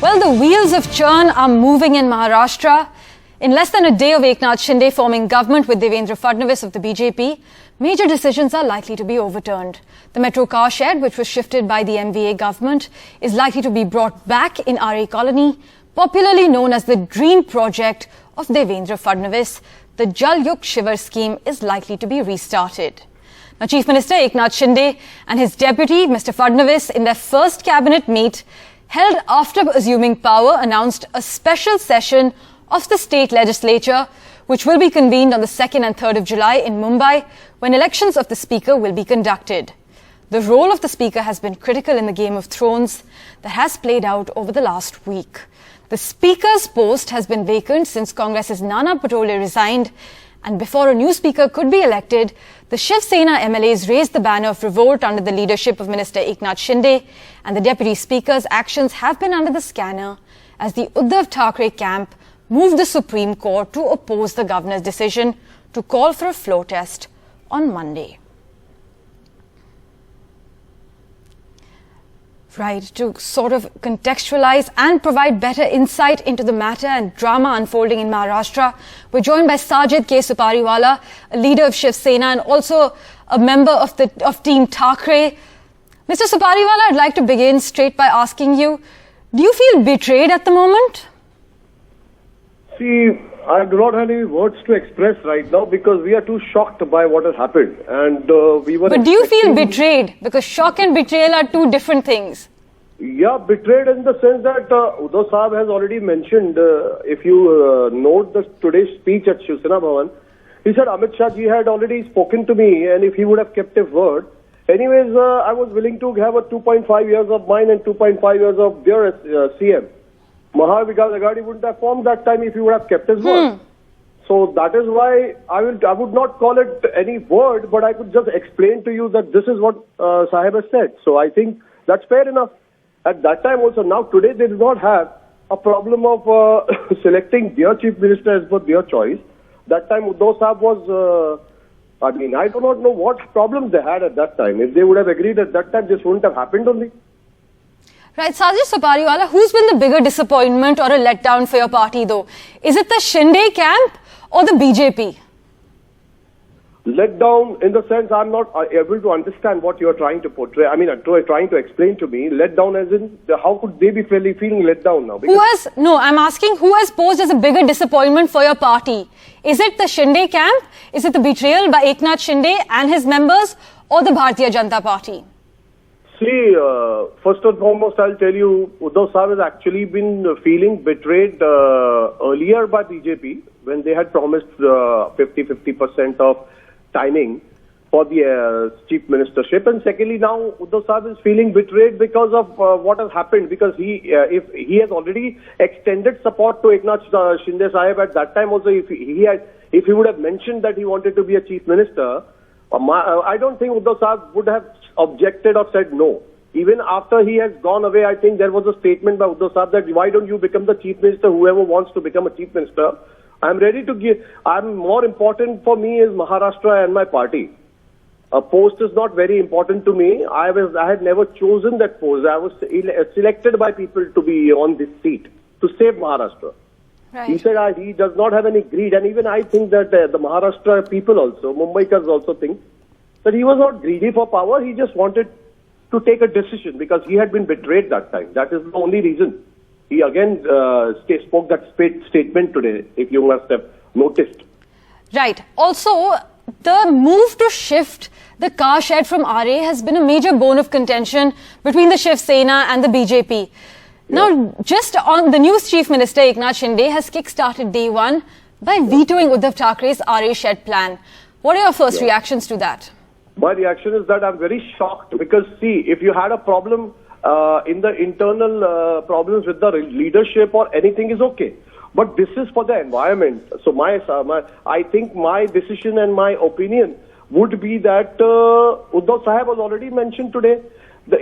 Well, the wheels of churn are moving in Maharashtra. In less than a day of Eknath Shinde forming government with Devendra Fadnavis of the BJP, major decisions are likely to be overturned. The metro car shed, which was shifted by the MVA government, is likely to be brought back in RA Colony, popularly known as the dream project of Devendra Fadnavis. The Jal Yukt Shivar scheme is likely to be restarted. Now, Chief Minister Eknath Shinde and his deputy, Mr. Fadnavis, in their first cabinet meet, held after assuming power, announced a special session of the state legislature, which will be convened on the 2nd and 3rd of July in Mumbai, when elections of the Speaker will be conducted. The role of the Speaker has been critical in the Game of Thrones that has played out over the last week. The Speaker's post has been vacant since Congress's Nana Patole resigned, and before a new Speaker could be elected, the Shiv Sena MLAs raised the banner of revolt under the leadership of Minister Eknath Shinde, and the Deputy Speaker's actions have been under the scanner as the Uddhav Thackeray camp moved the Supreme Court to oppose the Governor's decision to call for a floor test on Monday. Right, to sort of contextualize and provide better insight into the matter and drama unfolding in Maharashtra, we're joined by Sajid K. Supariwala, a leader of Shiv Sena and also a member of Team Thackeray. Mr. Supariwala, I'd like to begin straight by asking you, do you feel betrayed at the moment? See, I do not have any words to express right now because we are too shocked by what has happened, and we were. But do you feel betrayed? Because shock and betrayal are two different things. Yeah, betrayed in the sense that Uddhav Sahab has already mentioned. If you note today's speech at Shiv Sena Bhavan, he said Amit Shah ji had already spoken to me, and if he would have kept his word, anyways, I was willing to have a 2.5 years of mine and 2.5 years of their CM. Mahar Vikas Agadi wouldn't have formed that time if he would have kept his word. So that is why I would not call it any word, but I could just explain to you that this is what Sahib has said. So I think that's fair enough. At that time also, now today they do not have a problem of selecting their Chief Minister as per their choice. That time Uddhav Sahab was, I do not know what problems they had at that time. If they would have agreed at that time, this wouldn't have happened only. Right, Sajid Supariwala, who's been the bigger disappointment or a letdown for your party though? Is it the Shinde camp or the BJP? Letdown in the sense I'm not able to understand what you're trying to portray. I mean, trying to explain to me. Letdown as in, how could they be feeling let down now? I'm asking who has posed as a bigger disappointment for your party? Is it the Shinde camp? Is it the betrayal by Eknath Shinde and his members or the Bharatiya Janata Party? See, first and foremost, I'll tell you, Uddhav Sahab has actually been feeling betrayed earlier by BJP when they had promised 50% of timing for the chief ministership. And secondly, now Uddhav Sahab is feeling betrayed because of what has happened. Because if he has already extended support to Eknath Shinde Sahib at that time also, if he would have mentioned that he wanted to be a chief minister, I don't think Uddhav Sahab would have objected or said no. Even after he has gone away, I think there was a statement by Uddhav Sahab that why don't you become the chief minister, whoever wants to become a chief minister. I'm ready to give, more important for me is Maharashtra and my party. A post is not very important to me. I had never chosen that post. I was selected by people to be on this seat to save Maharashtra. Right. He said he does not have any greed, and even I think that the Maharashtra people also, Mumbaikars also think that he was not greedy for power. He just wanted to take a decision because he had been betrayed that time. That is the only reason. He again spoke that statement today, if you must have noticed. Right. Also, the move to shift the car shed from RA has been a major bone of contention between the Shiv Sena and the BJP. Now, just on the new Chief Minister, Eknath Shinde, has kick-started day one by vetoing Uddhav Thackeray's RA shed plan. What are your first reactions to that? My reaction is that I'm very shocked because, see, if you had a problem in the internal problems with the leadership or anything is okay. But this is for the environment. So I think my decision and my opinion would be that Uddhav Sahib was already mentioned today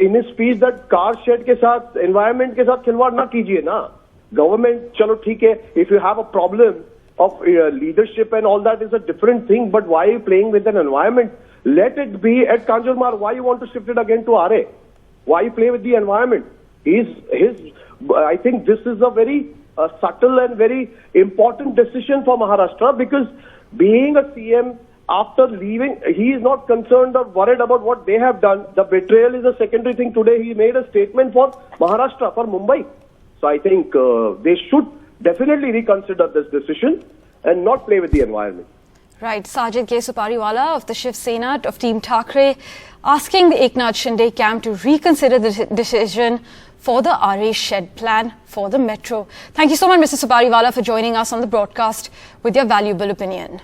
in his speech that car shed ke saath, environment ke saath khilwad na kijiye na. Government, chalo theek hai, if you have a problem of leadership and all that is a different thing, but why are you playing with an environment? Let it be at Kanjurmarg. Why you want to shift it again to RA? Why you play with the environment? I think this is a very subtle and very important decision for Maharashtra, because being a CM after leaving, he is not concerned or worried about what they have done. The betrayal is a secondary thing. Today he made a statement for Maharashtra, for Mumbai. So I think they should definitely reconsider this decision and not play with the environment. Right, Sajid Supariwala of the Shiv Sena of Team Thackeray asking the Eknath Shinde camp to reconsider the decision for the RA shed plan for the metro. Thank you so much, Mr. Supariwala, for joining us on the broadcast with your valuable opinion.